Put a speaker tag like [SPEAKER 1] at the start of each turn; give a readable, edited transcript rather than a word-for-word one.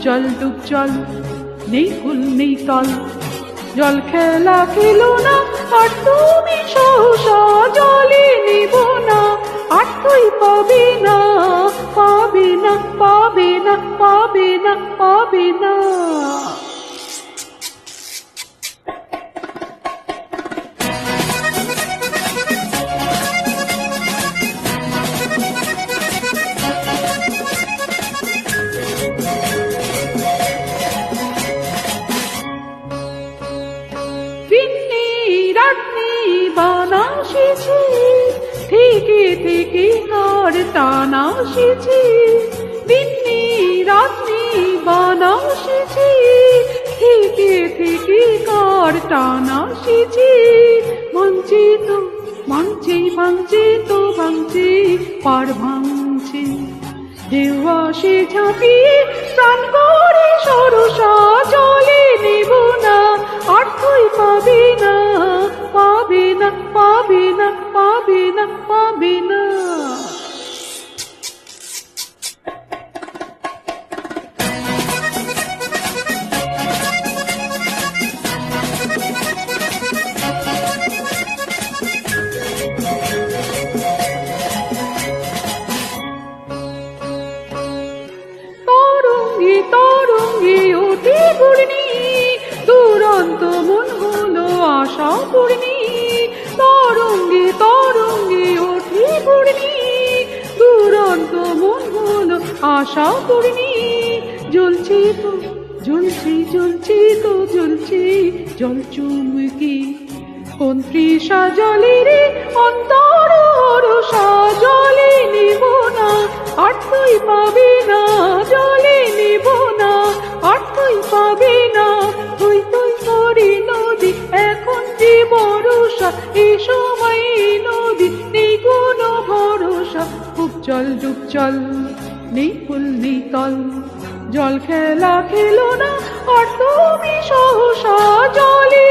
[SPEAKER 1] ডুব চল, নেই কুল নেই তল, জল খেলা খেলো না আর তুমি সহসা জলে নিব না, আর তুই পাবে না, পাবে না, পাবে না, পাবে না, পাবে না। বানাসিছি থেকে থেকে কার টানাসিছি, দিননি রাত্রি বানাসিছি থেকে থেকে কার টানাসিছি, ভাঙছি তো ভাঙছি, ভাঙছি তো ভাঙছি, পার ভাঙছি, ঢেউ আসে ঝাঁপিয়ে প্রাণ করে সরসা জলে নেব না, আর তুই পাবে না, পাবে না, পাবে না, পাবে না, পাবে না। তরঙ্গে তরঙ্গে অতি ঘূর্ণি, দুরন্ত মন হলো আশা পূর্ণি, তরঙ্গে তরঙ্গে অতি ঘূর্ণি, দুরন্ত মন হলো আশা পূর্ণি, জ্বলছি তো জ্বলছি, জ্বলছি তো জ্বলছি, জল চুমকি কোন তৃষা জলে রে অন্তর হরসা জলে নিব না, আর তুই পাবে না, জলে নিব না, আর তুই পাবে না, তুই তুই করি নদী এখন যে ভরসা, এই সময় নদী নেই কোনো ভরসা, খুব চল ডুব চল, নেই কুল নেই তল, জল খেলা খেলো না আর তুমি সহসা জলে